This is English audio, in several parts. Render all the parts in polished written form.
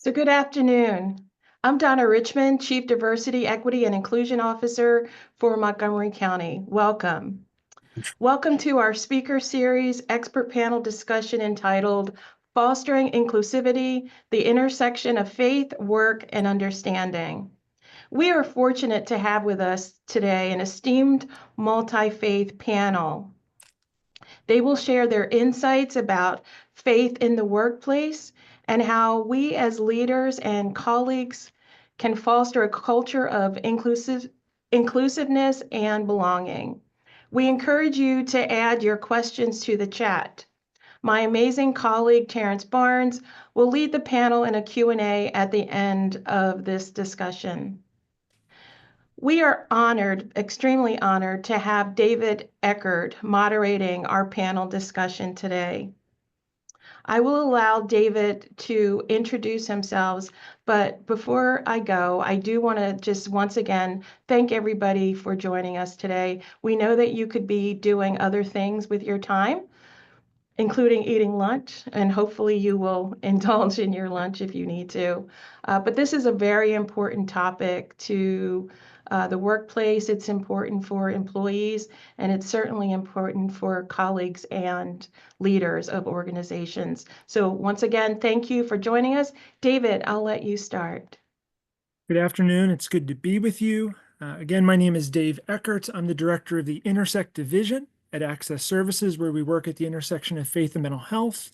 So good afternoon. I'm Donna Richmond, Chief Diversity, Equity, and Inclusion Officer for Montgomery County. Welcome. Welcome to our speaker series expert panel discussion entitled Fostering Inclusivity, the Intersection of Faith, Work, and Understanding. We are fortunate to have with us today an esteemed multi-faith panel. They will share their insights about faith in the workplace and how we as leaders and colleagues can foster a culture of inclusiveness and belonging. We encourage you to add your questions to the chat. My amazing colleague, Terrence Barnes, will lead the panel in a Q&A at the end of this discussion. We are honored, extremely honored, to have David Eckert moderating our panel discussion today. I will allow David to introduce himself, but before I go, I do want to just once again thank everybody for joining us today. We know that you could be doing other things with your time, including eating lunch, and hopefully you will indulge in your lunch if you need to. But this is a very important topic to the workplace. It's important for employees, and it's certainly important for colleagues and leaders of organizations. So once again, thank you for joining us. David, I'll let you start. Good afternoon. It's good to be with you. Again, my name is Dave Eckert. I'm the director of the Intersect Division at Access Services, where we work at the intersection of faith and mental health,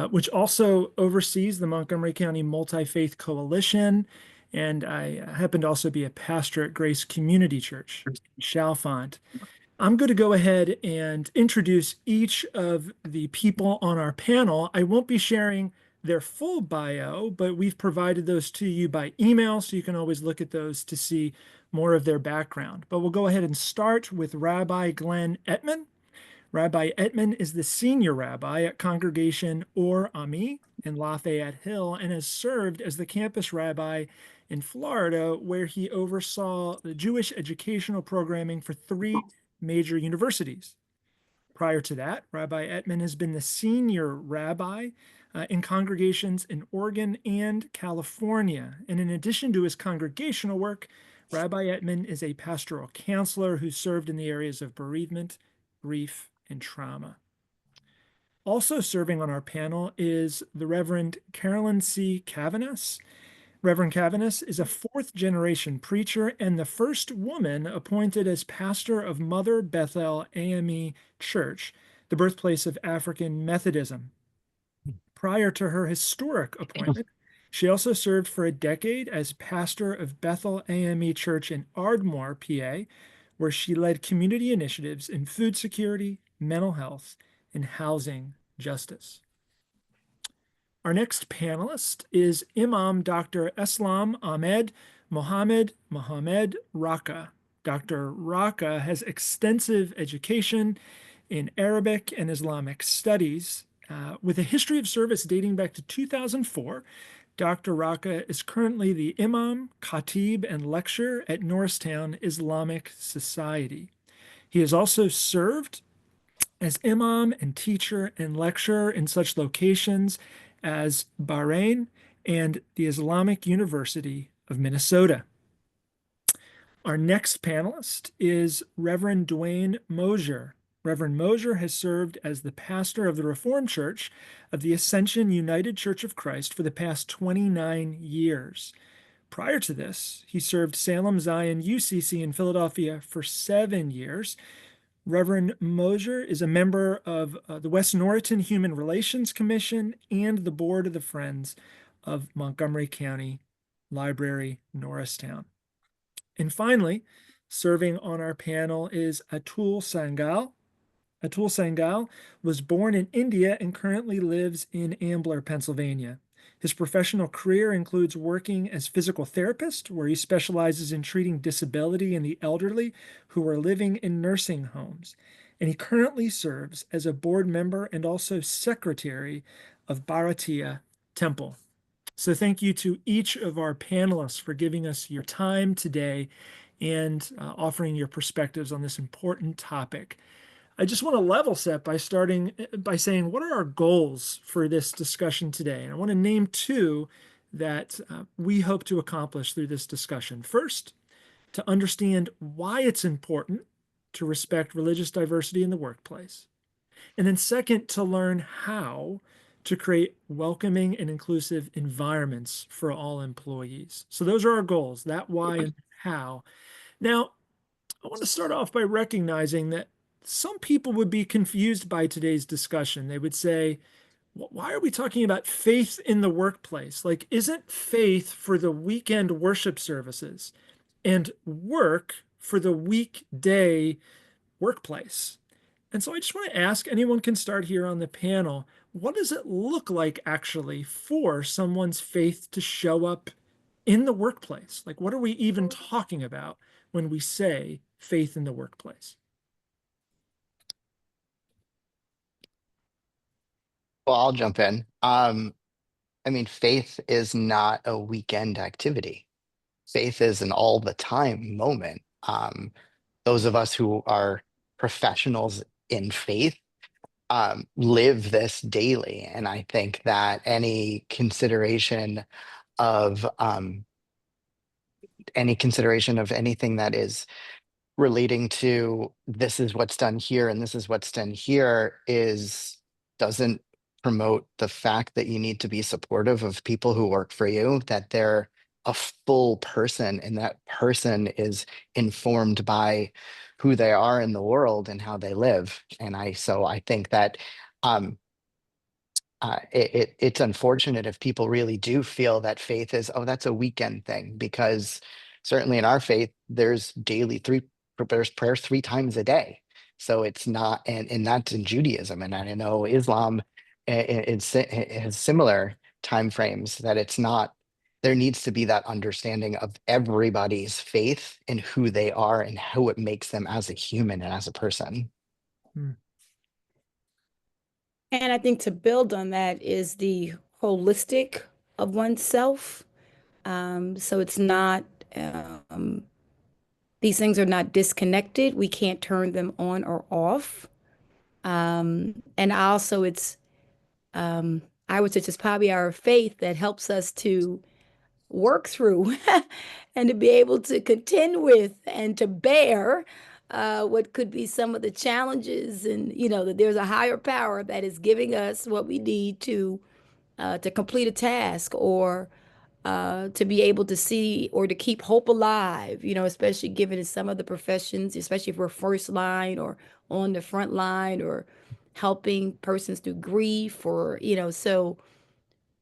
which also oversees the Montgomery County Multi-Faith Coalition. And I happen to also be a pastor at Grace Community Church in Chalfont. I'm going to go ahead and introduce each of the people on our panel. I won't be sharing their full bio, but we've provided those to you by email, so you can always look at those to see more of their background. But we'll go ahead and start with Rabbi Glenn Ettman. Rabbi Ettman is the senior rabbi at Congregation Or Ami in Lafayette Hill and has served as the campus rabbi in Florida, where he oversaw the Jewish educational programming for 3 major universities. Prior to that, Rabbi Ettman has been the senior rabbi in congregations in Oregon and California. And in addition to his congregational work, Rabbi Ettman is a pastoral counselor who served in the areas of bereavement, grief, and trauma. Also serving on our panel is the Reverend Carolyn C. Cavaness. Reverend Cavaness is a 4th-generation preacher and the first woman appointed as pastor of Mother Bethel AME Church, the birthplace of African Methodism. Prior to her historic appointment, she also served for a decade as pastor of Bethel AME Church in Ardmore, PA, where she led community initiatives in food security, mental health, and housing justice. Our next panelist is Imam Dr. Eslam Ahmed Mohammed Rakah. Dr. Rakah has extensive education in Arabic and Islamic studies. With a history of service dating back to 2004, Dr. Rakah is currently the Imam, Khatib, and lecturer at Norristown Islamic Society. He has also served as Imam and teacher and lecturer in such locations as Bahrain and the Islamic University of Minnesota. Our next panelist is Reverend Dwayne Mosier. Reverend Mosier has served as the pastor of the Reformed Church of the Ascension United Church of Christ for the past 29 years. Prior to this, he served Salem Zion UCC in Philadelphia for 7 years. Reverend Mosier is a member of the West Norristown Human Relations Commission and the board of the Friends of Montgomery County Library, Norristown. And finally, serving on our panel is Atul Sangal. Atul Sangal was born in India and currently lives in Ambler, Pennsylvania. His professional career includes working as physical therapist, where he specializes in treating disability in the elderly who are living in nursing homes. And he currently serves as a board member and also secretary of Bharatiya Temple. So thank you to each of our panelists for giving us your time today and offering your perspectives on this important topic. I just want to level set by starting by saying, what are our goals for this discussion today? And I want to name 2 that we hope to accomplish through this discussion. First, to understand why it's important to respect religious diversity in the workplace. And then second, to learn how to create welcoming and inclusive environments for all employees. So those are our goals, that why and how. Now, I want to start off by recognizing that some people would be confused by today's discussion. They would say, why are we talking about faith in the workplace? Like, isn't faith for the weekend worship services and work for the weekday workplace? And so I just want to ask, anyone can start here on the panel, what does it look like actually for someone's faith to show up in the workplace? Like, what are we even talking about when we say faith in the workplace? Well, I'll jump in. I mean, faith is not a weekend activity. Faith is an all the time moment. Those of us who are professionals in faith live this daily. And I think that of any consideration of anything that is relating to this is what's done here and this is what's done here is doesn't promote the fact that you need to be supportive of people who work for you, that they're a full person and that person is informed by who they are in the world and how they live. And I think that it's unfortunate if people really do feel that faith is, oh, that's a weekend thing, because certainly in our faith, there's there's prayers 3 times a day. So it's not, and that's in Judaism. And I know Islam it has similar time frames, that it's not, there needs to be that understanding of everybody's faith and who they are and who it makes them as a human and as a person. Hmm. And I think to build on that is the holistic of oneself. So it's not, these things are not disconnected. We can't turn them on or off. And also I would say it's probably our faith that helps us to work through and to be able to contend with and to bear what could be some of the challenges, and that there's a higher power that is giving us what we need to complete a task, or to be able to see or to keep hope alive, especially given in some of the professions, especially if we're first line or on the front line or helping persons through grief, or so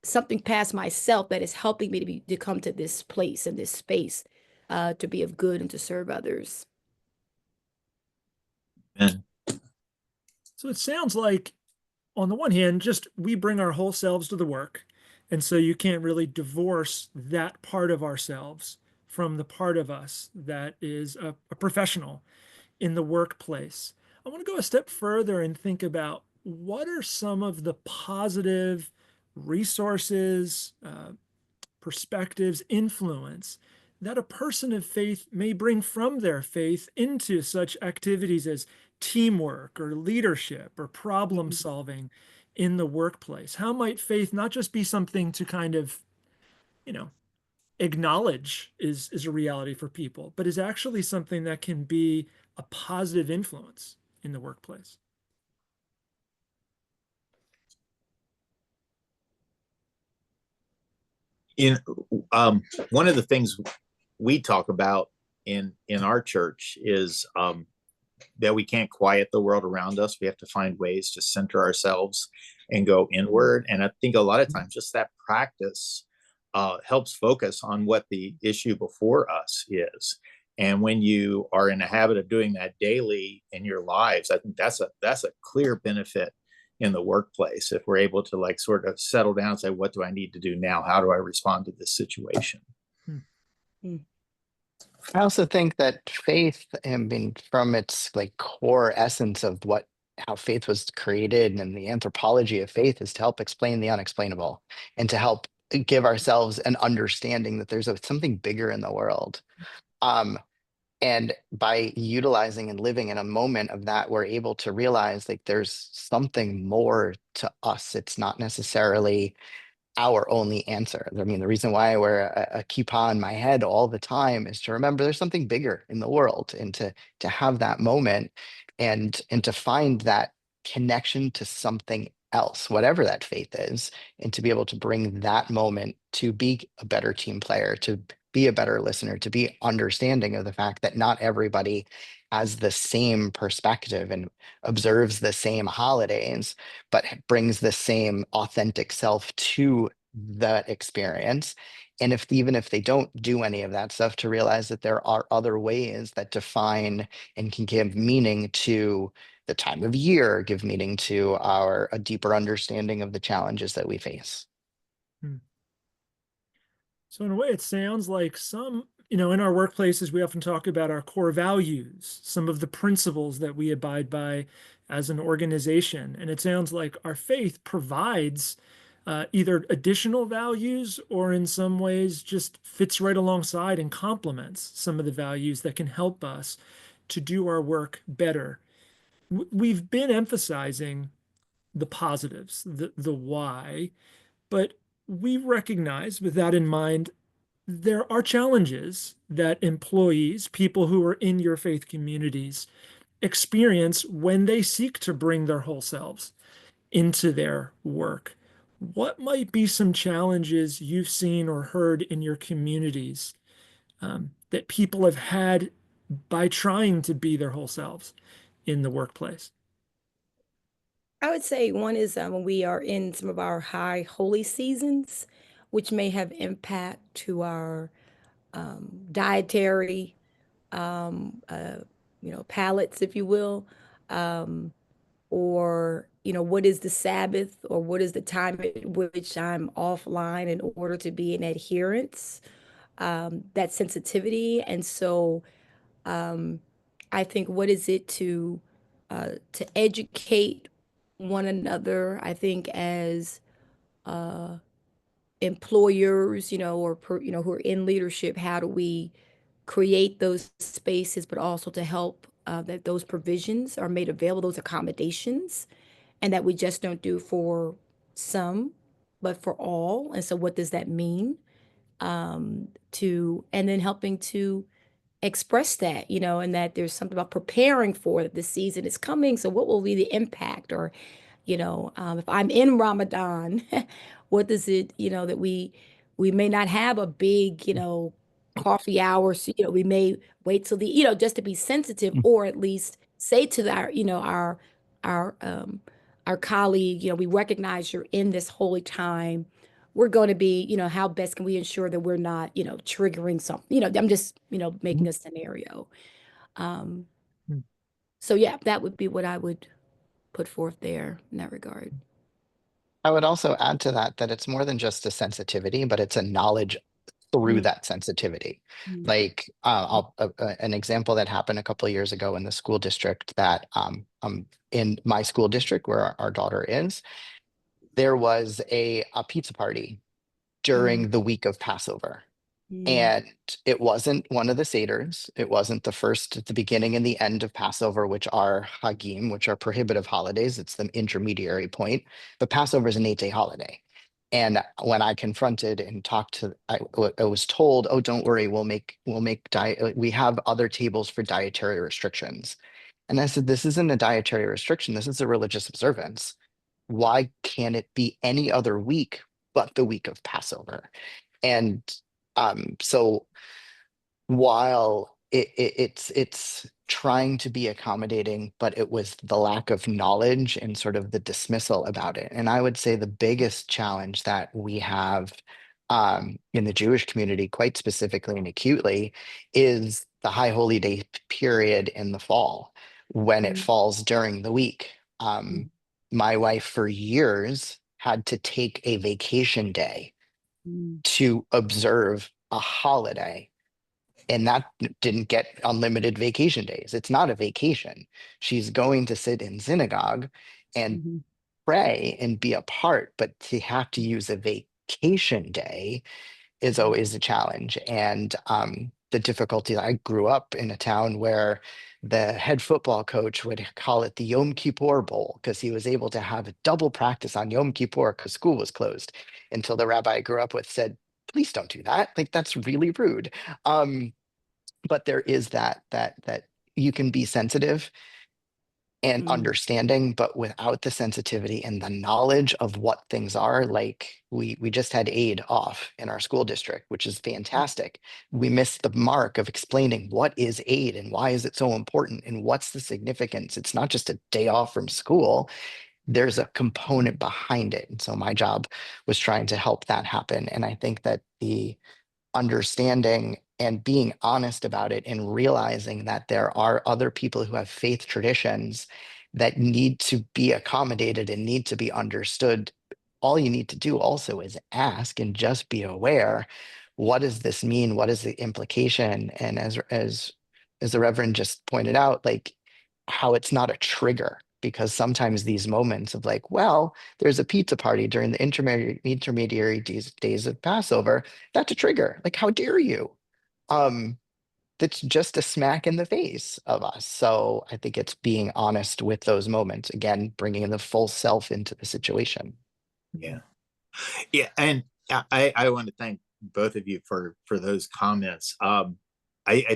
something past myself that is helping me to come to this place and this space to be of good and to serve others. And so it sounds like, on the one hand, just we bring our whole selves to the work. And so you can't really divorce that part of ourselves from the part of us that is a professional in the workplace. I want to go a step further and think about what are some of the positive resources, perspectives, influence that a person of faith may bring from their faith into such activities as teamwork or leadership or problem solving in the workplace. How might faith not just be something to kind of, acknowledge is a reality for people, but is actually something that can be a positive influence in the workplace? One of the things we talk about in our church is that we can't quiet the world around us. We have to find ways to center ourselves and go inward. And I think a lot of times just that practice helps focus on what the issue before us is. And when you are in a habit of doing that daily in your lives, I think that's a clear benefit in the workplace. If we're able to sort of settle down and say, what do I need to do now? How do I respond to this situation? I also think that faith, I mean, from its core essence of how faith was created and the anthropology of faith, is to help explain the unexplainable and to help give ourselves an understanding that there's something bigger in the world. And by utilizing and living in a moment of that, we're able to realize there's something more to us. It's not necessarily our only answer. I mean, the reason why I wear a kippah on my head all the time is to remember there's something bigger in the world, and to have that moment and to find that connection to something else, whatever that faith is, and to be able to bring that moment to be a better team player, to be a better listener, to be understanding of the fact that not everybody has the same perspective and observes the same holidays, but brings the same authentic self to that experience. And even if they don't do any of that stuff, to realize that there are other ways that define and can give meaning to the time of year, give meaning to a deeper understanding of the challenges that we face. So in a way, it sounds like in our workplaces, we often talk about our core values, some of the principles that we abide by as an organization. And it sounds like our faith provides either additional values, or in some ways just fits right alongside and complements some of the values that can help us to do our work better. We've been emphasizing the positives, the why, but we recognize, with that in mind, there are challenges that employees, people who are in your faith communities, experience when they seek to bring their whole selves into their work. What might be some challenges you've seen or heard in your communities that people have had by trying to be their whole selves in the workplace? I would say one is when we are in some of our high holy seasons, which may have impact to our dietary, palates, if you will, or what is the Sabbath, or what is the time at which I'm offline in order to be in adherence, that sensitivity. And so I think, what is it to educate one another, I think, as employers, who are in leadership, how do we create those spaces, but also to help that those provisions are made available, those accommodations, and that we just don't do for some, but for all. And so what does that mean? And then helping to express that, and that there's something about preparing for that the season is coming. So what will be the impact? Or, if I'm in Ramadan, what does it, that we may not have a big, coffee hour. So, we may wait till just to be sensitive, or at least say to our our colleague, we recognize you're in this holy time. We're going to be, how best can we ensure that we're not, triggering something, I'm just, making a scenario. So yeah, that would be what I would put forth there in that regard. I would also add to that it's more than just a sensitivity, but it's a knowledge through that sensitivity. Like an example that happened a couple of years ago in the school district that in my school district where our daughter is, there was a pizza party during the week of Passover. And it wasn't one of the Seders. It wasn't the first at the beginning and the end of Passover, which are Hagim, which are prohibitive holidays. It's the intermediary point. But Passover is an 8-day holiday. And when I confronted and talked to, I was told, "Oh, don't worry, we have other tables for dietary restrictions." And I said, "This isn't a dietary restriction. This is a religious observance. Why can't it be any other week but the week of Passover?" And so while it's trying to be accommodating, but it was the lack of knowledge and sort of the dismissal about it. And I would say the biggest challenge that we have in the Jewish community, quite specifically and acutely, is the high holy day period in the fall when it falls during the week. My wife for years had to take a vacation day to observe a holiday, and that didn't get unlimited vacation days. It's not a vacation. She's going to sit in synagogue and pray and be a part, but to have to use a vacation day is always a challenge. And the difficulty. I grew up in a town where the head football coach would call it the Yom Kippur Bowl because he was able to have a double practice on Yom Kippur because school was closed, until the rabbi I grew up with said, please don't do that. Like, that's really rude. But there is that you can be sensitive and understanding, but without the sensitivity and the knowledge of what things are. Like, we just had aid off in our school district, which is fantastic. We missed the mark of explaining what is aid and why is it so important and what's the significance. It's not just a day off from school. There's a component behind it. And so my job was trying to help that happen. And I think that the understanding and being honest about it and realizing that there are other people who have faith traditions that need to be accommodated and need to be understood. All you need to do also is ask and just be aware. What does this mean? What is the implication? And as the Reverend just pointed out, like, how it's not a trigger, because sometimes these moments of like, well, there's a pizza party during the intermediary days of Passover, that's a trigger. Like, how dare you? That's just a smack in the face of us. So I think it's being honest with those moments, again, bringing the full self into the situation. Yeah. And I want to thank both of you for those comments. I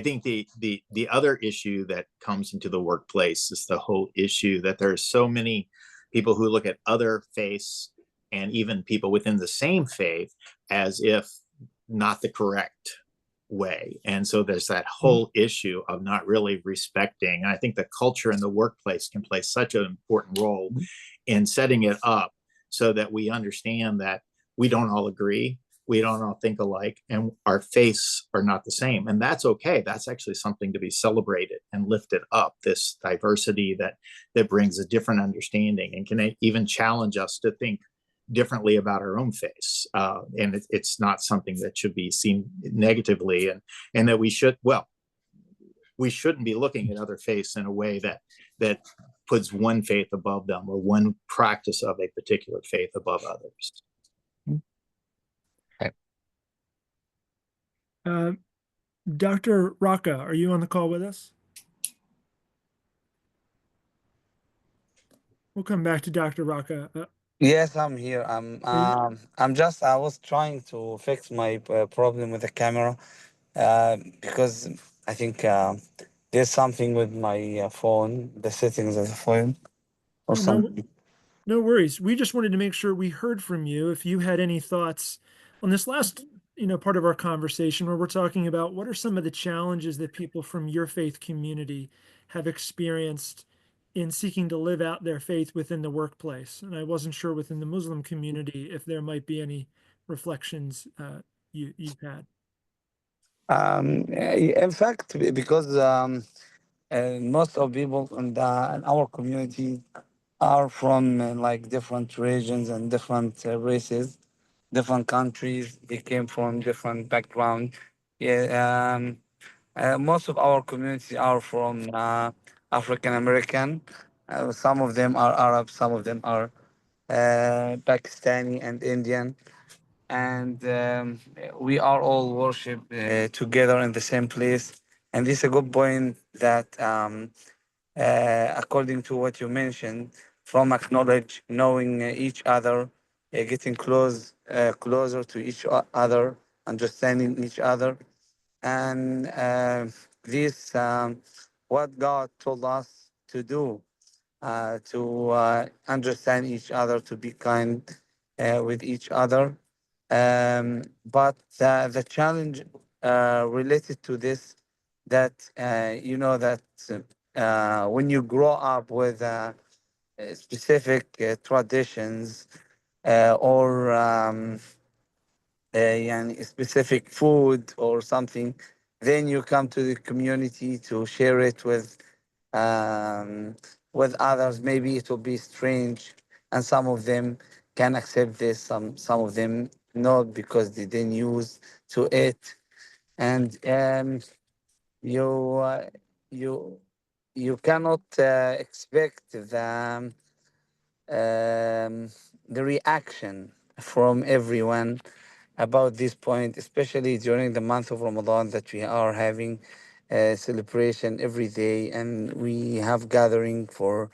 think the other issue that comes into the workplace is the whole issue that there are so many people who look at other faiths and even people within the same faith as if not the correct way. And so there's that whole issue of not really respecting. And I think the culture in the workplace can play such an important role in setting it up so that we understand that we don't all agree, we don't all think alike, and our faiths are not the same. And that's okay. That's actually something to be celebrated and lifted up, this diversity that brings a different understanding and can even challenge us to think differently about our own faiths. And it's not something that should be seen negatively, and that we shouldn't be looking at other faiths in a way that puts one faith above them or one practice of a particular faith above others. Dr. Rakah, are you on the call with us? We'll come back to Dr. Rakah. Yes, I'm here. I was trying to fix my problem with the camera because I think there's something with my phone, the settings of the phone or something. No worries. We just wanted to make sure we heard from you. If you had any thoughts on this last, part of our conversation where we're talking about what are some of the challenges that people from your faith community have experienced in seeking to live out their faith within the workplace. And I wasn't sure within the Muslim community if there might be any reflections you've had. In fact, because most of people in our community are from like different regions and different races, different countries. They came from different background. Yeah, most of our community are from African American. Some of them are Arab, some of them are Pakistani and Indian, and we are all worship together in the same place. And this is a good point that, according to what you mentioned, from acknowledge, knowing each other, getting closer to each other, understanding each other, and this what God told us to do, to understand each other, to be kind with each other. But the challenge related to this, that that when you grow up with specific traditions or specific food or something, then you come to the community to share it with others. Maybe it will be strange, and some of them can accept this, some of them not, because they didn't use to it. And you cannot expect the reaction from everyone. about this point, especially during the month of Ramadan that we are having a celebration every day, and we have gathering for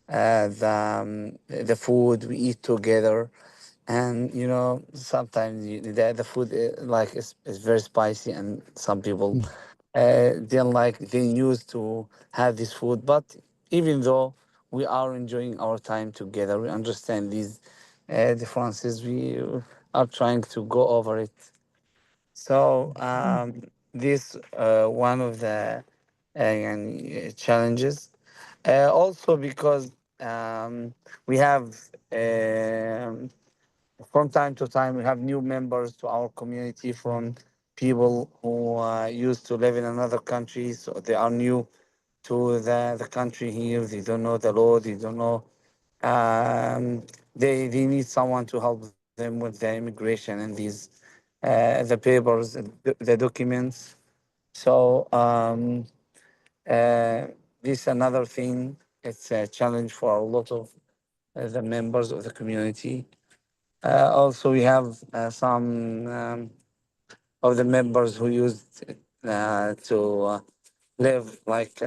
the food we eat together. And sometimes the food like is very spicy, and some people they used to have this food. But even though we are enjoying our time together, we understand these differences. We are trying to go over it. So this one of the challenges. Also because we have from time to time we have new members to our community from people who used to live in another country, so they are new to the country here. They don't know the law, they don't know, they need someone to help them with the immigration and these the papers, the documents. So this another thing. It's a challenge for a lot of the members of the community. Also, we have some of the members who used to live like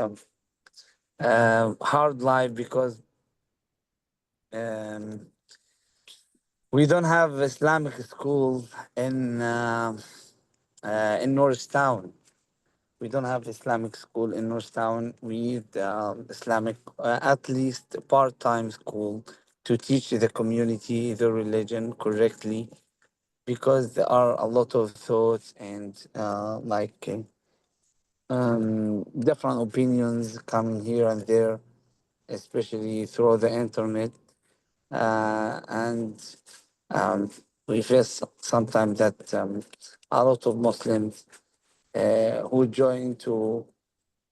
hard life because um, we don't have Islamic schools in Norristown. We don't have Islamic school in Norristown. We need Islamic, at least part-time school to teach the community the religion correctly, because there are a lot of thoughts and different opinions coming here and there, especially through the internet. And um, we face sometimes that a lot of Muslims who join to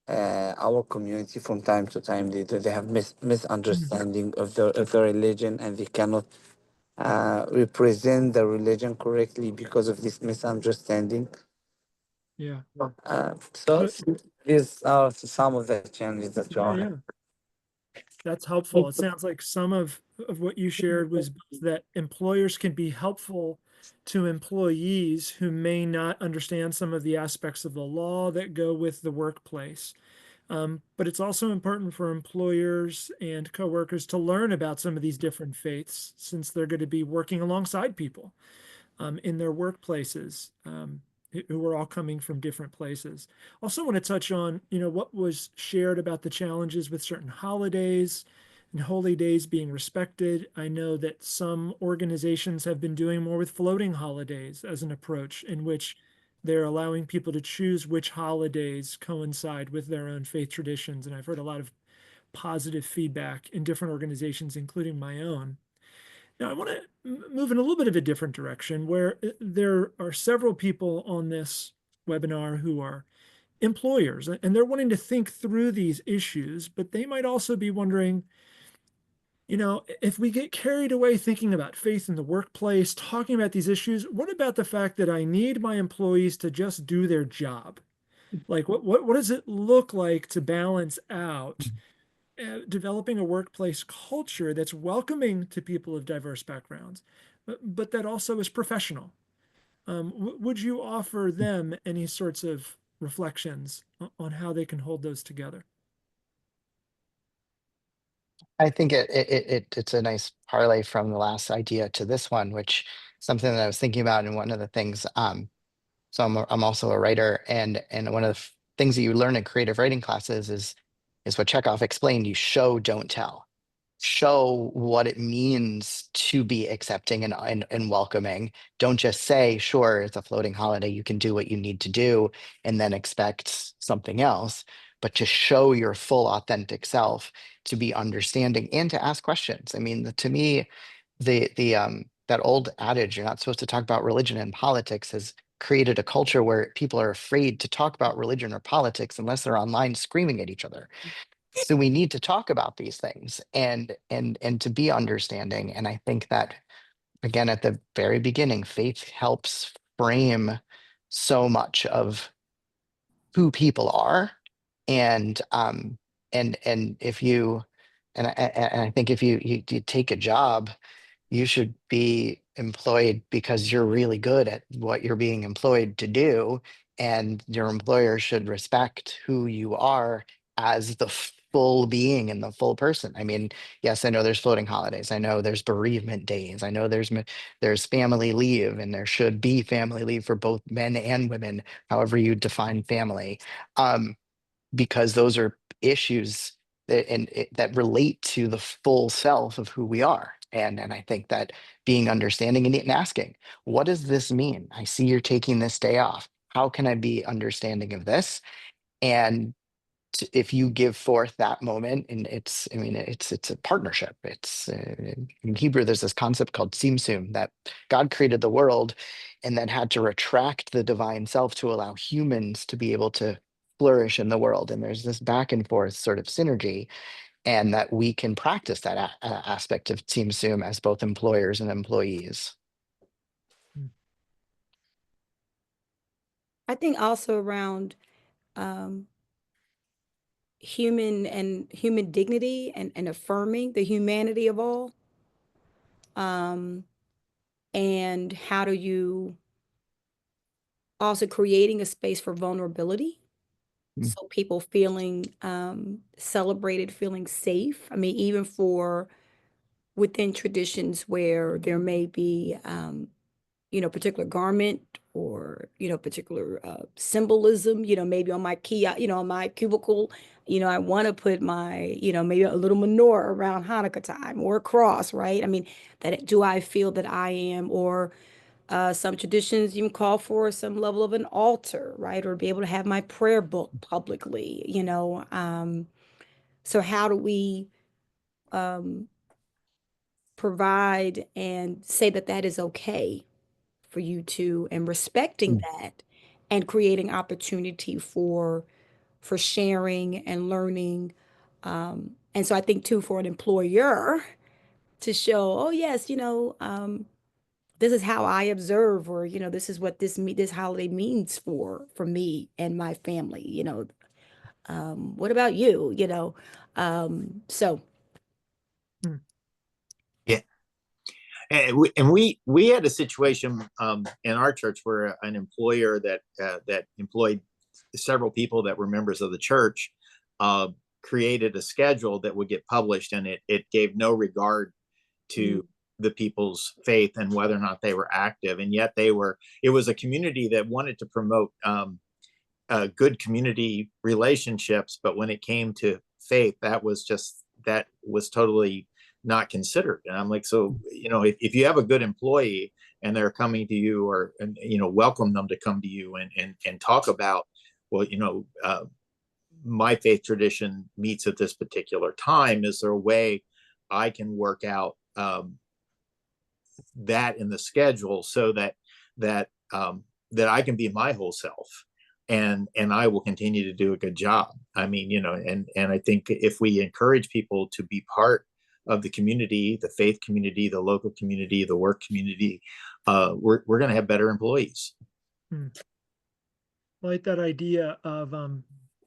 our community from time to time, they have misunderstanding of the religion, and they cannot represent the religion correctly because of this misunderstanding. Yeah. So But- these are some of the challenges that you yeah, are. yeah. That's helpful. It sounds like some of what you shared was both that employers can be helpful to employees who may not understand some of the aspects of the law that go with the workplace. But it's also important for employers and coworkers to learn about some of these different faiths, since they're going to be working alongside people in their workplaces who are all coming from different places. Also want to touch on, what was shared about the challenges with certain holidays and holy days being respected. I know that some organizations have been doing more with floating holidays as an approach in which they're allowing people to choose which holidays coincide with their own faith traditions. And I've heard a lot of positive feedback in different organizations, including my own. Now, I want to move in a little bit of a different direction where there are several people on this webinar who are employers, and they're wanting to think through these issues, but they might also be wondering, if we get carried away thinking about faith in the workplace, talking about these issues, what about the fact that I need my employees to just do their job? Like, what does it look like to balance out developing a workplace culture that's welcoming to people of diverse backgrounds, but that also is professional? Would you offer them any sorts of reflections on how they can hold those together? I think it's a nice parlay from the last idea to this one, which something that I was thinking about, and one of the things. So I'm also a writer, and one of the things that you learn in creative writing classes is what Chekhov explained. You show, don't tell. Show what it means to be accepting and welcoming. Don't just say, sure, it's a floating holiday, you can do what you need to do, and then expect something else, but to show your full authentic self, to be understanding and to ask questions. I mean, to me, the that old adage, you're not supposed to talk about religion and politics, has created a culture where people are afraid to talk about religion or politics unless they're online screaming at each other. So we need to talk about these things and to be understanding. And I think that, again, at the very beginning, faith helps frame so much of who people are. And if you and I think if you take a job, You should be employed because you're really good at what you're being employed to do, and your employer should respect who you are as the full being and the full person. I mean, yes, I know there's floating holidays. I know there's bereavement days. I know there's family leave, and there should be family leave for both men and women, however you define family. Because those are issues that relate to the full self of who we are. And I think that being understanding and asking, what does this mean? I see you're taking this day off. How can I be understanding of this? And if you give forth that moment, and it's a partnership. It's in Hebrew, there's this concept called tzimtzum, that God created the world and then had to retract the divine self to allow humans to be able to flourish in the world. And there's this back and forth sort of synergy, and that we can practice that aspect of tzimtzum as both employers and employees. I think also around human dignity and affirming the humanity of all. And how do you also creating a space for vulnerability? So people feeling celebrated, feeling safe. I mean, even for within traditions where there may be, particular garment or, particular symbolism, maybe on my key, on my cubicle, I want to put my, maybe a little menorah around Hanukkah time or a cross, right? I mean, do I feel that I am, or some traditions even call for some level of an altar, right? Or be able to have my prayer book publicly, So how do we provide and say that that is okay for you to, and respecting that and creating opportunity for sharing and learning. And so I think too, for an employer to show, oh yes, this is how I observe, or this is what this holiday means for me and my family. What about you? So Yeah. And we had a situation in our church where an employer that employed several people that were members of the church created a schedule that would get published, and it gave no regard to the people's faith and whether or not they were active. And yet it was a community that wanted to promote good community relationships, but when it came to faith, that was totally not considered. And I'm like, so if you have a good employee and they're coming to you, or welcome them to come to you and talk about, well, my faith tradition meets at this particular time. Is there a way I can work out that in the schedule so that I can be my whole self, and I will continue to do a good job. I mean, and I think if we encourage people to be part of the community, the faith community, the local community, the work community, we're going to have better employees. I like that idea of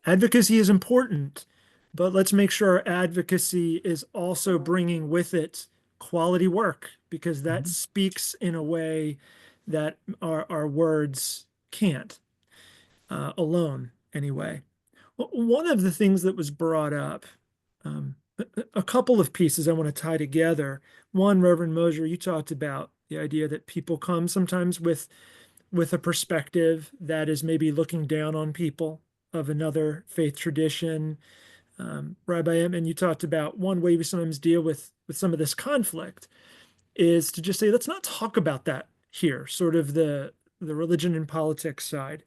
advocacy is important, but let's make sure our advocacy is also bringing with it quality work, because that speaks in a way that our words can't alone anyway. One of the things that was brought up, a couple of pieces I want to tie together. One, Reverend Mosier, you talked about the idea that people come sometimes with a perspective that is maybe looking down on people of another faith tradition. Rabbi Ettman, you talked about one way we sometimes deal with some of this conflict is to just say, let's not talk about that here, sort of the religion and politics side.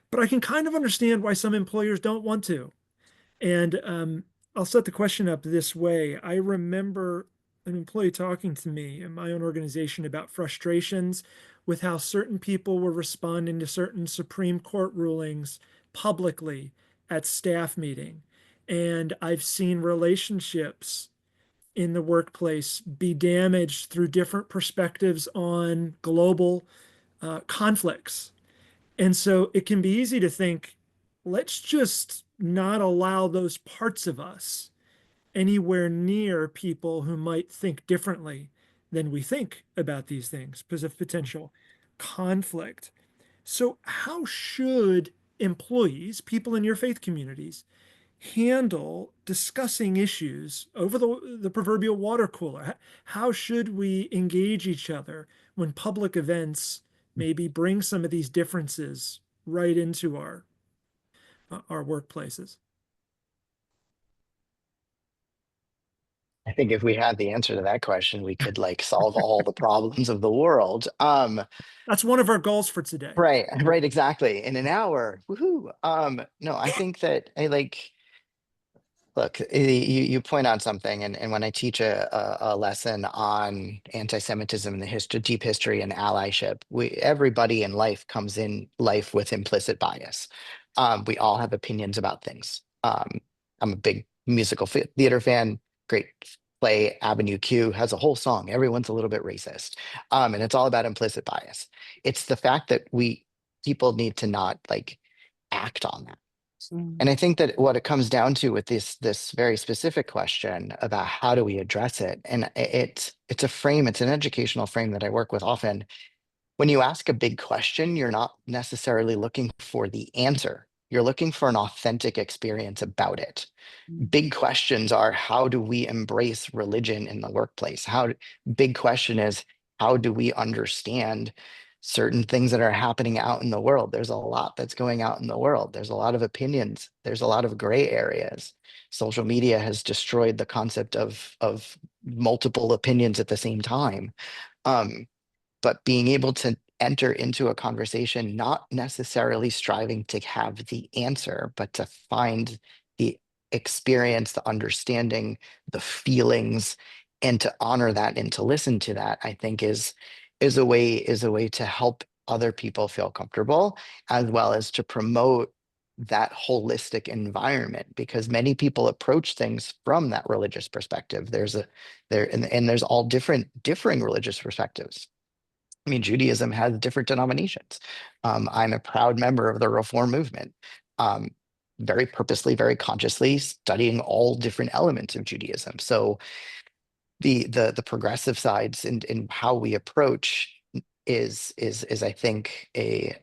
But I can kind of understand why some employers don't want to. And I'll set the question up this way. I remember an employee talking to me in my own organization about frustrations with how certain people were responding to certain Supreme Court rulings publicly at staff meeting. And I've seen relationships in the workplace be damaged through different perspectives on global conflicts. And so it can be easy to think, let's just not allow those parts of us anywhere near people who might think differently than we think about these things because of potential conflict. So how should employees, people in your faith communities, handle discussing issues over the proverbial water cooler? How should we engage each other when public events maybe bring some of these differences right into our workplaces? I think if we had the answer to that question, we could like solve all the problems of the world. That's one of our goals for today. Right, exactly. In an hour. Woohoo. No, I think that I like look, you point out something, and when I teach a lesson on anti-Semitism and the deep history and allyship, everybody in life comes in life with implicit bias. We all have opinions about things. I'm a big musical theater fan. Great play, Avenue Q has a whole song. Everyone's a little bit racist, and it's all about implicit bias. It's the fact that people need to not like act on that. And I think that what it comes down to with this very specific question about how do we address it, and it's a frame, it's an educational frame that I work with often. When you ask a big question, you're not necessarily looking for the answer. You're looking for an authentic experience about it. Big questions are, how do we embrace religion in the workplace? Big question is, how do we understand certain things that are happening out in the world? There's a lot that's going out in the world. There's a lot of opinions. There's a lot of gray areas. Social media has destroyed the concept of multiple opinions at the same time. But being able to enter into a conversation, not necessarily striving to have the answer, but to find the experience, the understanding, the feelings, and to honor that and to listen to that, I think is a way to help other people feel comfortable, as well as to promote that holistic environment, because many people approach things from that religious perspective. There's all differing religious perspectives. I mean, Judaism has different denominations. I'm a proud member of the Reform movement, very purposely, very consciously studying all different elements of Judaism. So the progressive sides in how we approach is I think an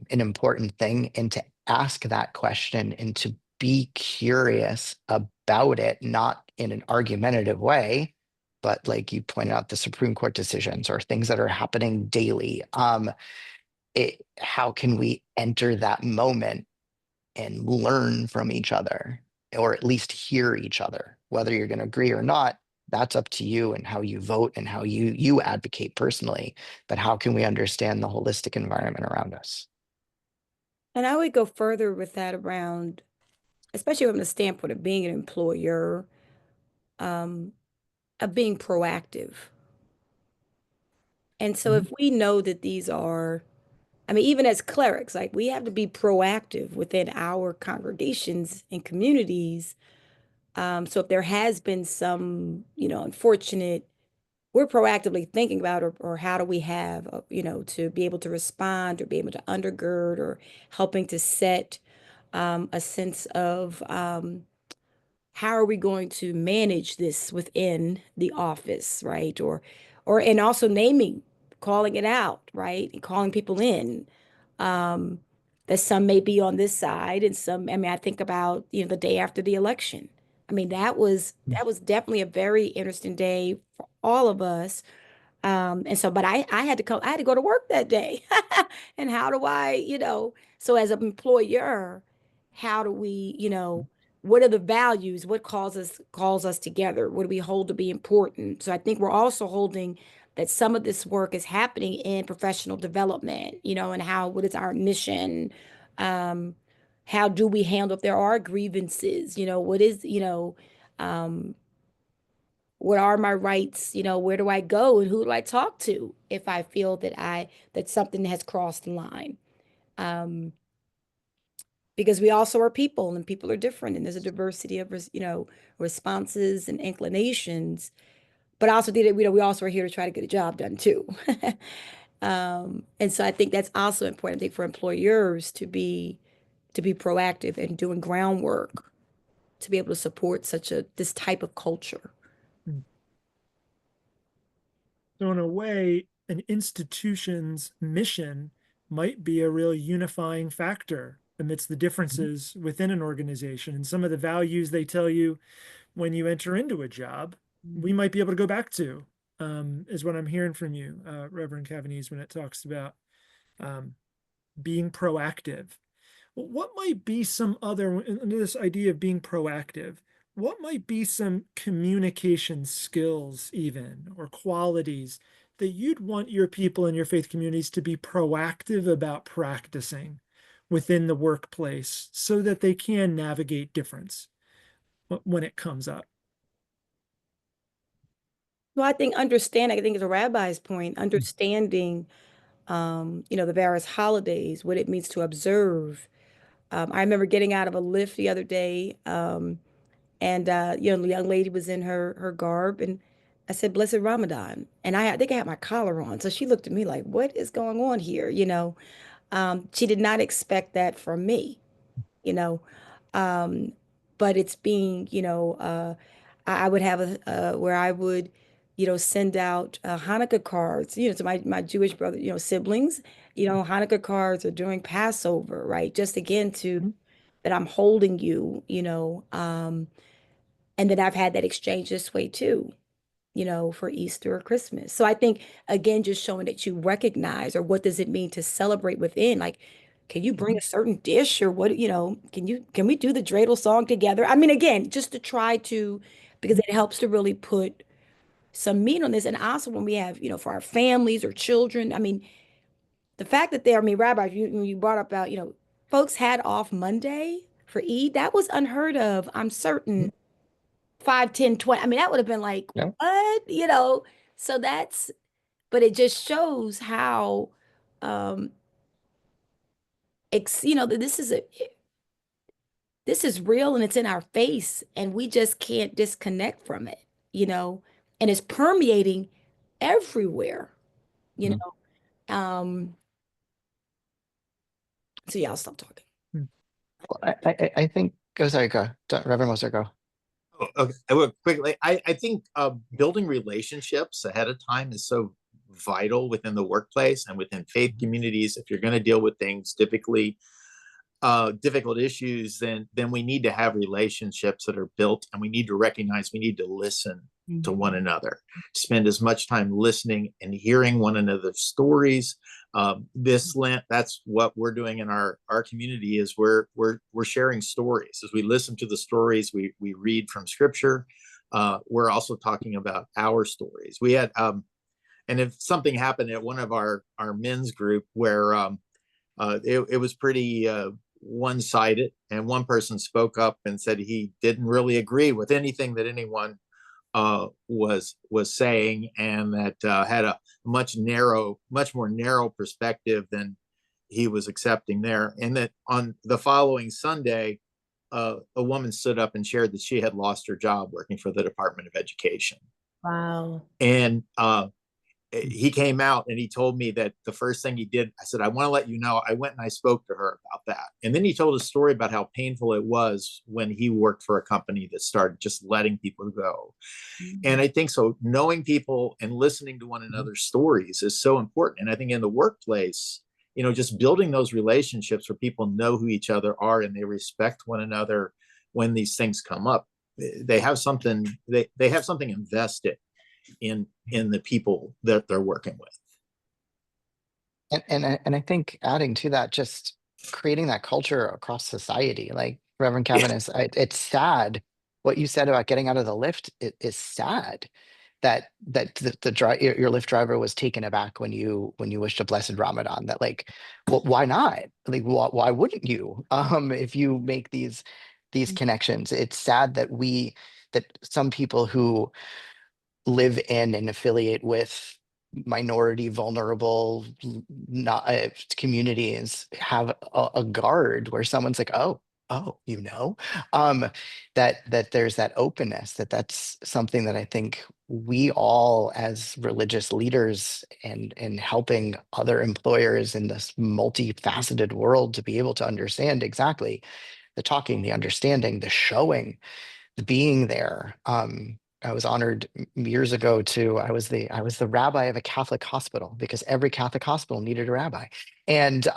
important thing, and to ask that question and to be curious about it, not in an argumentative way, but like you pointed out, the Supreme Court decisions or things that are happening daily. How can we enter that moment and learn from each other, or at least hear each other? Whether you're going to agree or not, that's up to you and how you vote and how you advocate personally. But how can we understand the holistic environment around us? And I would go further with that around, especially from the standpoint of being an employer, of being proactive. And so if we know that these are, I mean, even as clerics, like we have to be proactive within our congregations and communities. So if there has been some, unfortunate, we're proactively thinking about, or how do we have, to be able to respond or be able to undergird, or helping to set a sense of how are we going to manage this within the office, right? And also naming, calling it out, right? And calling people in. That some may be on this side and some, I mean, I think about, the day after the election. I mean, that was definitely a very interesting day for all of us. And so, but I had to go to work that day. And how do I, so as an employer, how do we, what are the values? What calls us together? What do we hold to be important? So I think we're also holding that some of this work is happening in professional development, and what is our mission? How do we handle if there are grievances? Um, what are my rights? Where do I go and who do I talk to if I feel that something has crossed the line? Because we also are people and people are different and there's a diversity of, responses and inclinations. But I also think that, we also are here to try to get a job done too. And so I think that's also important, I think, for employers to be proactive and doing groundwork to be able to support this type of culture. So in a way, an institution's mission might be a real unifying factor amidst the differences within an organization. And some of the values they tell you when you enter into a job, we might be able to go back to, is what I'm hearing from you, Reverend Cavaness, when it talks about being proactive. What might be some other, under this idea of being proactive, what might be some communication skills even, or qualities that you'd want your people in your faith communities to be proactive about practicing within the workplace so that they can navigate difference when it comes up? Well, I think it's a rabbi's point, understanding, the various holidays, what it means to observe. I remember getting out of a lift the other day, and the young lady was in her garb, and I said, "Blessed Ramadan," and I think I had my collar on, so she looked at me like, "What is going on here?" She did not expect that from me, you know. Um, but it's being, I would have where I would, send out Hanukkah cards, to my Jewish brother, siblings, Hanukkah cards, or during Passover, right? Just again to that I'm holding you, and then I've had that exchange this way too, for Easter or Christmas. So I think again, just showing that you recognize, or what does it mean to celebrate within, like, can you bring a certain dish, or what, can we do the dreidel song together? I mean, again, just to try to, because it helps to really put some meat on this. And also when we have, for our families or children, I mean, the fact that Rabbi, when you brought up about, folks had off Monday for Eid, that was unheard of. I'm certain 5, 10, 20. I mean, that would have been like, Yeah. what? So but it just shows how, that this is real, and it's in our face, and we just can't disconnect from it, and it's permeating everywhere, you Mhm. know. So yeah, I'll stop talking. I think, go, sorry, go. Reverend Moser, go. Oh, okay. Well, quickly, I think building relationships ahead of time is so vital within the workplace and within faith communities. If you're going to deal with things typically difficult issues, then we need to have relationships that are built, and we need to recognize we need to listen to one another, spend as much time listening and hearing one another's stories. This Lent, that's what we're doing in our community, is we're sharing stories. As we listen to the stories, we read from scripture. We're also talking about our stories. We had and if something happened at one of our men's group where it was pretty one-sided, and one person spoke up and said he didn't really agree with anything that anyone was saying, and that had a much more narrow perspective than he was accepting there. And that on the following Sunday, a woman stood up and shared that she had lost her job working for the Department of Education. Wow. And he came out and he told me that the first thing he did, I said, I want to let you know, I went and I spoke to her about that. And then he told a story about how painful it was when he worked for a company that started just letting people go. And I think so, knowing people and listening to one another's stories is so important. And I think in the workplace, just building those relationships where people know who each other are and they respect one another when these things come up, they have something, they have something invested in the people that they're working with. And I think adding to that, just creating that culture across society, like Reverend Cavaness, it's sad what you said about getting out of the lift. It is sad that your Lyft driver was taken aback when you wished a blessed Ramadan. That, like, well, why not? Like, why wouldn't you? If you make these connections, it's sad that some people who live in and affiliate with minority, vulnerable, not communities have a guard where someone's like, oh, that there's that openness, that's something that I think we all, as religious leaders and helping other employers in this multifaceted world, to be able to understand exactly the talking, the understanding, the showing, the being there. was honored years ago I was the rabbi of a Catholic hospital because every Catholic hospital needed a rabbi. And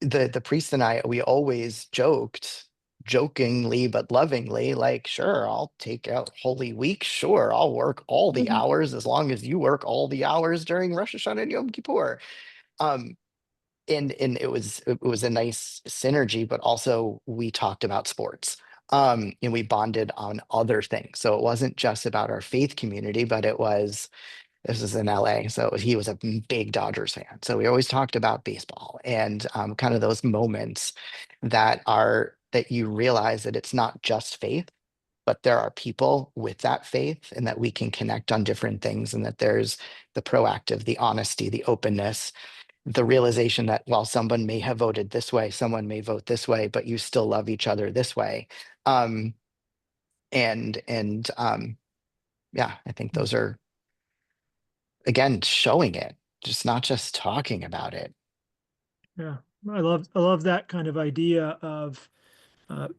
the priest and I, we always jokingly but lovingly, like, sure, I'll take out Holy Week. Sure, I'll work all the hours as long as you work all the hours during Rosh Hashanah and Yom Kippur. And it was a nice synergy, but also we talked about sports. And we bonded on other things. So it wasn't just about our faith community, but this is in LA. So he was a big Dodgers fan. So we always talked about baseball and kind of those moments that you realize that it's not just faith, but there are people with that faith and that we can connect on different things, and that there's the proactive, the honesty, the openness, the realization that while someone may have voted this way, someone may vote this way, but you still love each other this way. Yeah, I think those are, again, showing it, just not just talking about it. Yeah, I love that kind of idea of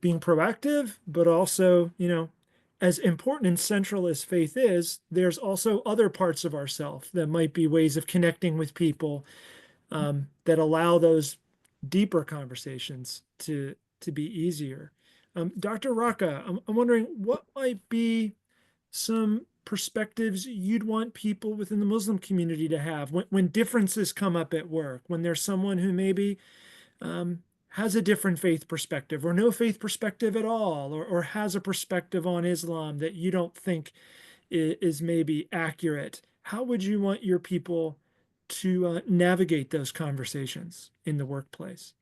being proactive, but also, as important and central as faith is, there's also other parts of ourself that might be ways of connecting with people that allow those deeper conversations to be easier. Dr. Rakah, I'm wondering what might be some perspectives you'd want people within the Muslim community to have when differences come up at work, when there's someone who maybe has a different faith perspective or no faith perspective at all, or has a perspective on Islam that you don't think is maybe accurate. How would you want your people to navigate those conversations in the workplace?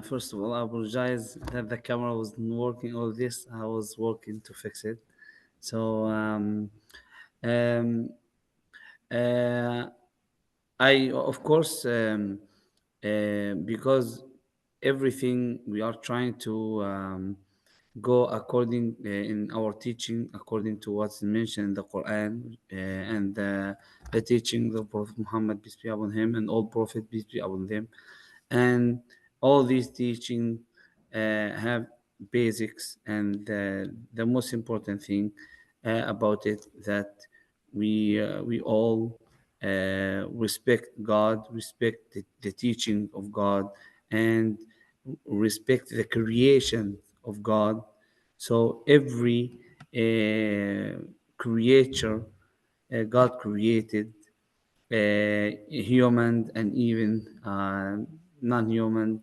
First of all, I apologize that the camera wasn't working. All this, I was working to fix it. So I, of course, because everything we are trying to go according in our teaching, according to what's mentioned in the Quran and the teaching of Prophet Muhammad, peace be upon him, and all prophets, peace be upon them. And all these teaching have basics, and the most important thing about it that we all respect God, respect the teaching of God, and respect the creation of God. So every creature God created, human and even non-human,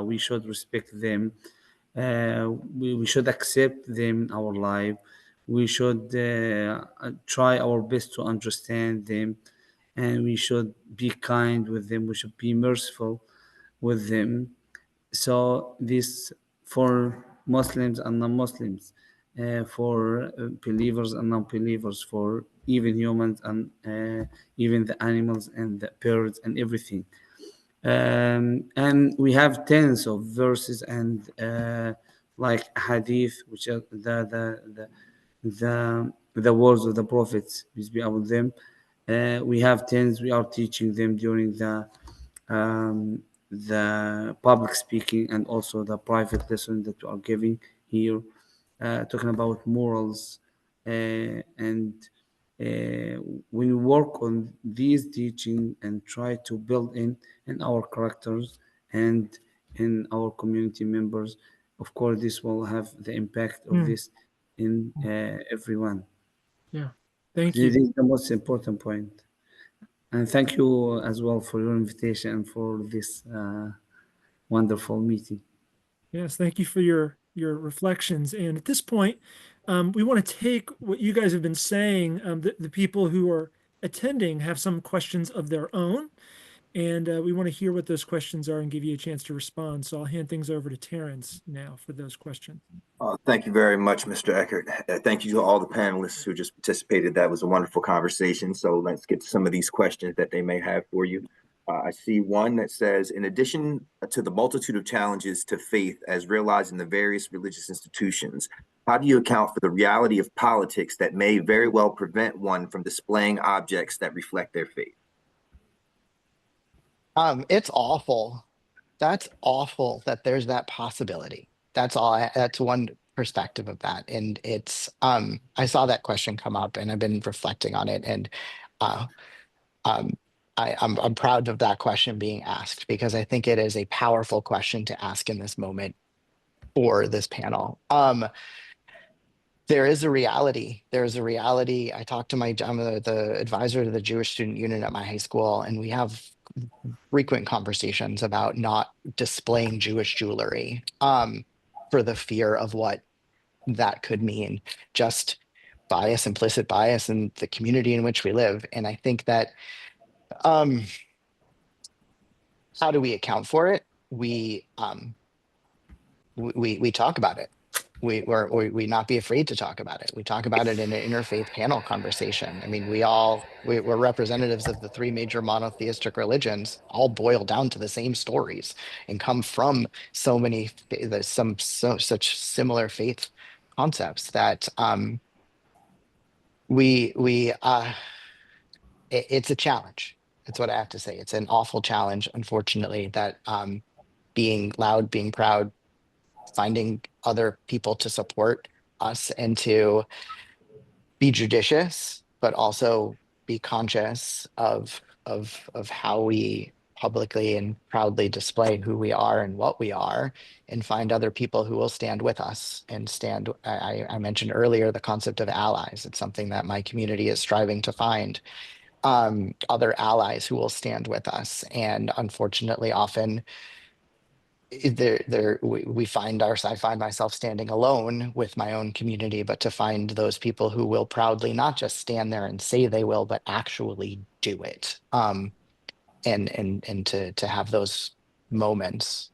we should respect them. We should accept them in our life. We should try our best to understand them, and we should be kind with them. We should be merciful with them. So this for Muslims and non-Muslims, for believers and non-believers, for even humans and even the animals and the birds and everything. And we have tens of verses and like hadith, which are the words of the prophets, peace be upon them. We have tens. We are teaching them during the public speaking and also the private lesson that we are giving here, talking about morals. And when we work on these teaching and try to build in our characters and in our community members, of course, this will have the impact of this in everyone. Yeah, thank This you. is the most important point. And thank you as well for your invitation and for this wonderful meeting. Yes, thank you for your reflections. And at this point, we want to take what you guys have been saying. The people who are attending have some questions of their own, and we want to hear what those questions are and give you a chance to respond. So I'll hand things over to Terrence now for those questions. Thank you very much, Mr. Eckert. Thank you to all the panelists who just participated. That was a wonderful conversation. So let's get to some of these questions that they may have for you. I see one that says, in addition to the multitude of challenges to faith as realized in the various religious institutions, how do you account for the reality of politics that may very well prevent one from displaying objects that reflect their faith? It's awful. That's awful that there's that possibility. That's one perspective of that. And it's I saw that question come up and I've been reflecting on it, and I'm proud of that question being asked, because I think it is a powerful question to ask in this moment for this panel. There is a reality. There's a reality. I talked to I'm the advisor to the Jewish student union at my high school, and we have frequent conversations about not displaying Jewish jewelry for the fear of what that could mean. Just bias, implicit bias in the community in which we live. And I think that how do we account for it? We talk about it. We not be afraid to talk about it. We talk about it in an interfaith panel conversation. I mean, we're representatives of the three major monotheistic religions, all boil down to the same stories and come from so many such similar faith concepts that it's a challenge. That's what I have to say. It's an awful challenge, unfortunately, that being loud, being proud, finding other people to support us and to be judicious, but also be conscious of how we publicly and proudly display who we are and what we are, and find other people who will stand with us and stand. I mentioned earlier the concept of allies. It's something that my community is striving to find, other allies who will stand with us. And unfortunately, often I find myself standing alone with my own community, but to find those people who will proudly not just stand there and say they will, but actually do it. And to have those moments.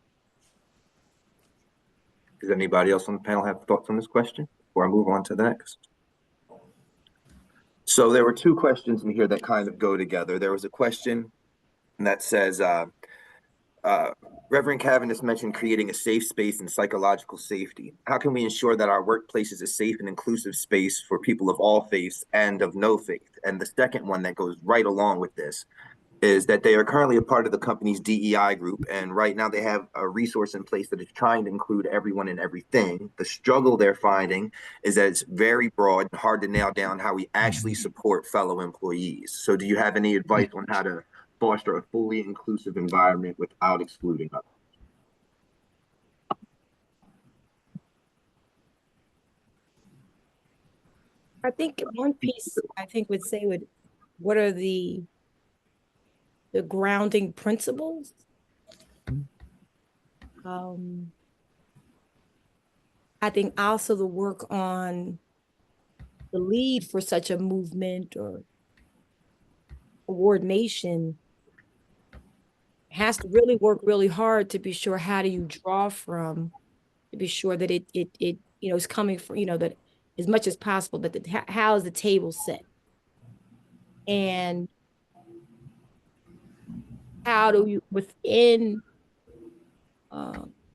Does anybody else on the panel have thoughts on this question before I move on to the next? So there were two questions in here that kind of go together. There was a question that says, Reverend Cavaness mentioned creating a safe space and psychological safety. How can we ensure that our workplace is a safe and inclusive space for people of all faiths and of no faith? And the second one that goes right along with this is that they are currently a part of the company's DEI group, and right now they have a resource in place that is trying to include everyone and everything. The struggle they're finding is that it's very broad and hard to nail down how we actually support fellow employees. So do you have any advice on how to foster a fully inclusive environment without excluding others? I think one piece would say what are the grounding principles? I think also the work on the lead for such a movement or coordination has to really work really hard to be sure, how do you draw from, to be sure that it is coming from, that as much as possible, that how is the table set, and how do you within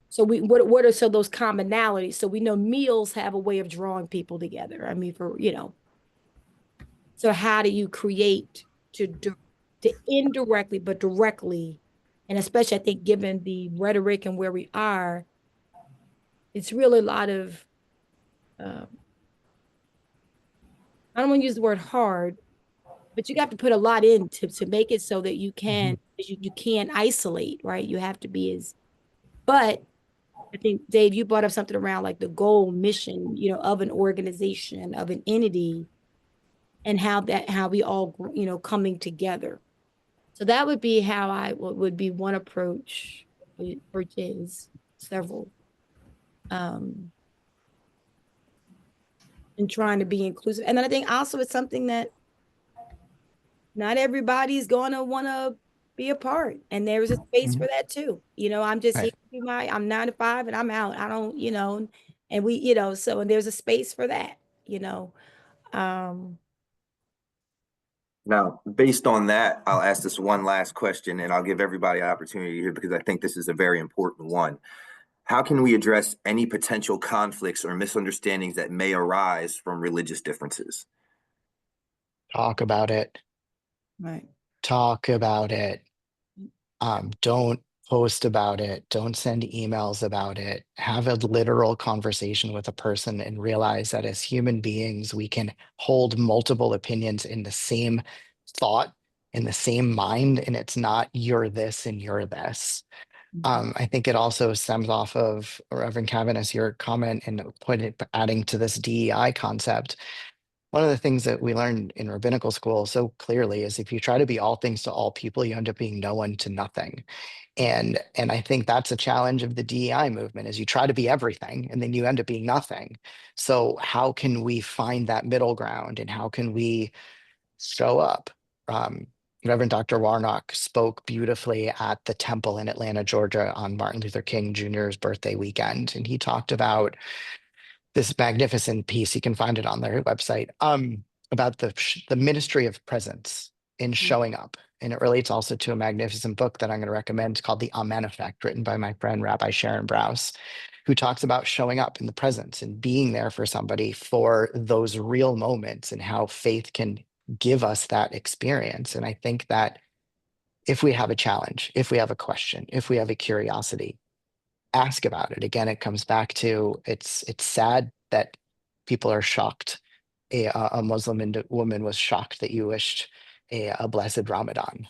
so what are some of those commonalities? So we know meals have a way of drawing people together. I mean, so how do you create to indirectly but directly, and especially I think given the rhetoric and where we are, it's really a lot of I don't want to use the word hard, but you have to put a lot in to make it so that you can you can't isolate, right? You have to be but I think, Dave, you brought up something around like the goal, mission, of an organization, of an entity, and how we all, coming together. So that would be how would be one approach, which is several, in trying to be inclusive. And then I think also it's something that not everybody's going to want to be a part, and there is a space for that too. I'm just here, I'm 9 to 5 and I'm out. I don't, and we, so, and there's a space for that, Now, based on that, I'll ask this one last question, and I'll give everybody an opportunity here because I think this is a very important one. How can we address any potential conflicts or misunderstandings that may arise from religious differences? Talk about it. Right. Talk about it. Don't post about it. Don't send emails about it. Have a literal conversation with a person and realize that as human beings, we can hold multiple opinions in the same thought, in the same mind, and it's not you're this and you're this. I think it also stems off of Reverend Cavaness, your comment and adding to this DEI concept. One of the things that we learned in rabbinical school so clearly is if you try to be all things to all people, you end up being no one to nothing. And I think that's a challenge of the DEI movement is you try to be everything and then you end up being nothing. So how can we find that middle ground and how can we show up? Reverend Dr. Warnock spoke beautifully at the temple in Atlanta, Georgia on Martin Luther King Jr.'s birthday weekend. And he talked about this magnificent piece. You can find it on their website about the ministry of presence in showing up. And it relates also to a magnificent book that I'm going to recommend called The Amen Effect, written by my friend Rabbi Sharon Brous, who talks about showing up in the presence and being there for somebody for those real moments and how faith can give us that experience. And I think that if we have a challenge, if we have a question, if we have a curiosity, ask about it. Again, it comes back to it's sad that people are shocked. A Muslim woman was shocked that you wished a blessed Ramadan.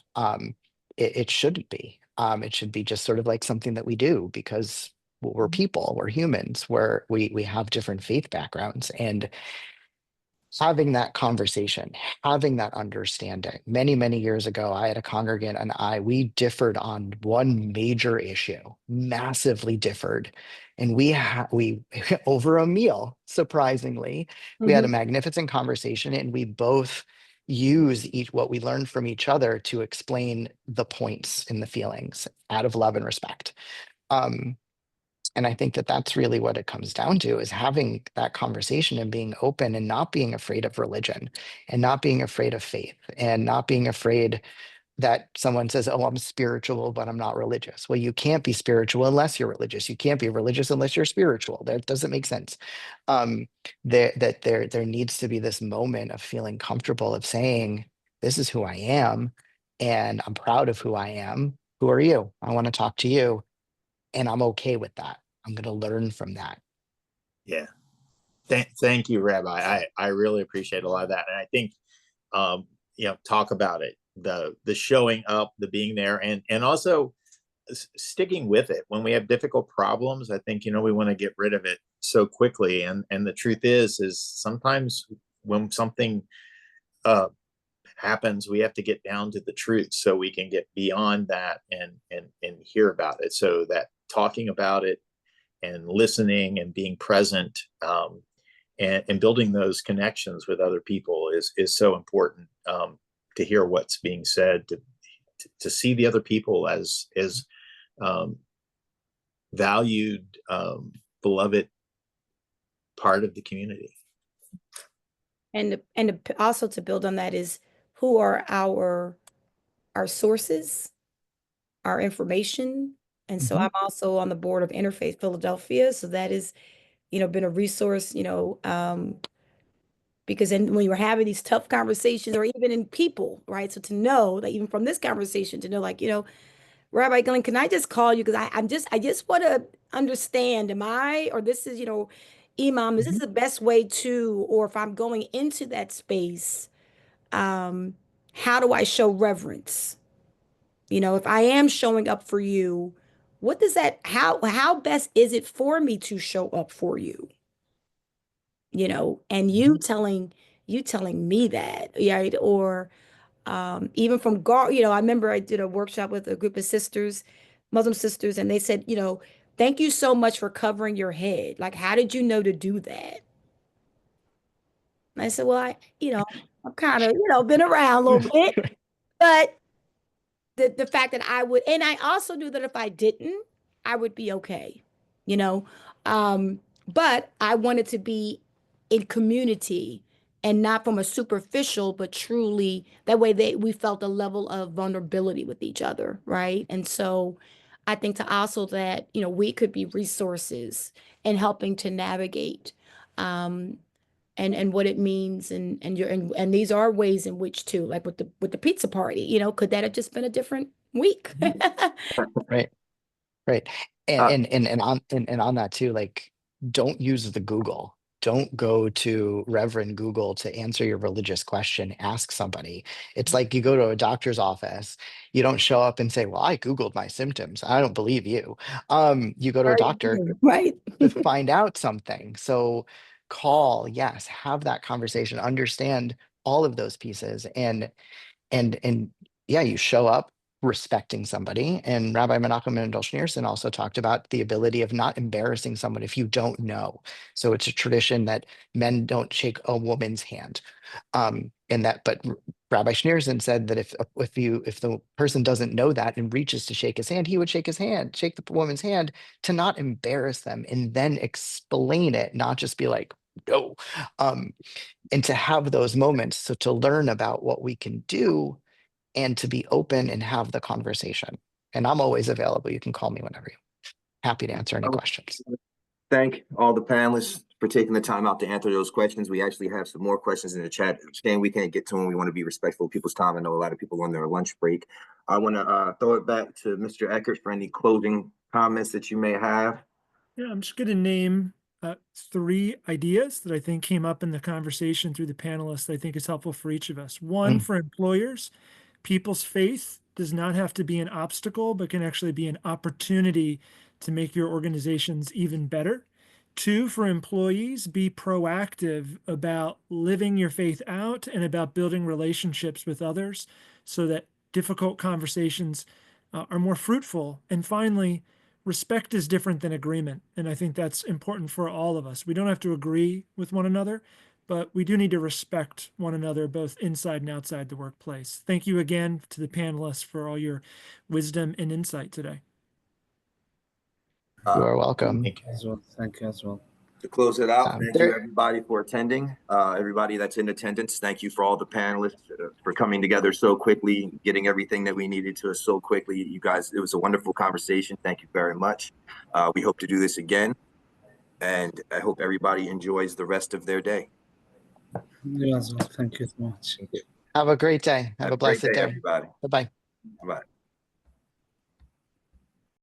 It shouldn't be. It should be just sort of like something that we do because we're people, we're humans, we have different faith backgrounds, and having that conversation, having that understanding. Many years ago, I had a congregant and we differed on one major issue, massively differed. And we over a meal, surprisingly, we had a magnificent conversation and we both use what we learned from each other to explain the points and the feelings out of love and respect. And I think that that's really what it comes down to is having that conversation and being open and not being afraid of religion and not being afraid of faith and not being afraid that someone says, oh, I'm spiritual, but I'm not religious. Well, you can't be spiritual unless you're religious. You can't be religious unless you're spiritual. That doesn't make sense. There needs to be this moment of feeling comfortable of saying, this is who I am and I'm proud of who I am. Who are you? I want to talk to you. And I'm okay with that. I'm going to learn from that. Yeah. Thank you, Rabbi. I really appreciate a lot of that. And I think, talk about it, the showing up, the being there, and also sticking with it. When we have difficult problems, I think, we want to get rid of it so quickly. And the truth is sometimes when something happens, we have to get down to the truth so we can get beyond that and hear about it. So that talking about it and listening and being present and building those connections with other people is so important, to hear what's being said, to see the other people as valued, beloved part of the community. And also to build on that is who are our sources, our information. And so I'm also on the board of Interfaith Philadelphia. So that is, been a resource, because then when you're having these tough conversations or even in people, right? So to know that even from this conversation, to know like, Rabbi Glenn, can I just call you? Because I just want to understand, or this is, Imam, is this the best way to, or if I'm going into that space, how do I show reverence? If I am showing up for you, what does that, how best is it for me to show up for you? And you telling me that, right? Or even from God, I remember I did a workshop with a group of sisters, Muslim sisters, and they said, thank you so much for covering your head. Like, how did you know to do that? And I said, well, I've kind of, been around a little bit, but the fact that I would, and I also knew that if I didn't, I would be okay, but I wanted to be in community and not from a superficial, but truly that way we felt a level of vulnerability with each other, right? And so I think to also that, we could be resources in helping to navigate and what it means and these are ways in which too, like with the pizza party, could that have just been a different week? Right. Right. Uh, And on that too, like, don't use the Google. Don't go to Reverend Google to answer your religious question. Ask somebody. It's like you go to a doctor's office. You don't show up and say, "Well, I Googled my symptoms. I don't believe you." You go to a doctor Right. to find out something. So call, yes, have that conversation, understand all of those pieces, and yeah, you show up respecting somebody. And Rabbi Menachem Mendel Schneerson also talked about the ability of not embarrassing someone if you don't know. So it's a tradition that men don't shake a woman's hand. But Rabbi Schneerson said that if the person doesn't know that and reaches to shake his hand, he would shake the woman's hand, to not embarrass them and then explain it, not just be like, no. And to have those moments, so to learn about what we can do and to be open and have the conversation. And I'm always available. You can call me whenever happy to answer any questions. Thank all the panelists for taking the time out to answer those questions. We actually have some more questions in the chat. Stan, we can't get to them. We want to be respectful of people's time. I know a lot of people are on their lunch break. I want to throw it back to Mr. Eckert for any closing comments that you may have. Yeah, I'm just going to name 3 ideas that I think came up in the conversation through the panelists that I think is helpful for each of us. One, for employers, people's faith does not have to be an obstacle, but can actually be an opportunity to make your organizations even better. 2, for employees, be proactive about living your faith out and about building relationships with others so that difficult conversations are more fruitful. And finally, respect is different than agreement. And I think that's important for all of us. We don't have to agree with one another, but we do need to respect one another, both inside and outside the workplace. Thank you again to the panelists for all your wisdom and insight today. You are welcome. Thank you as well. Thank you as well. To close it out, thank you everybody for attending. Everybody that's in attendance, thank you for all the panelists for coming together so quickly, getting everything that we needed to us so quickly. You guys, it was a wonderful conversation. Thank you very much. We hope to do this again, and I hope everybody enjoys the rest of their day. You as well. Thank you so much. Have a great day. Have a blessed great day, day. everybody. Bye-bye. Bye.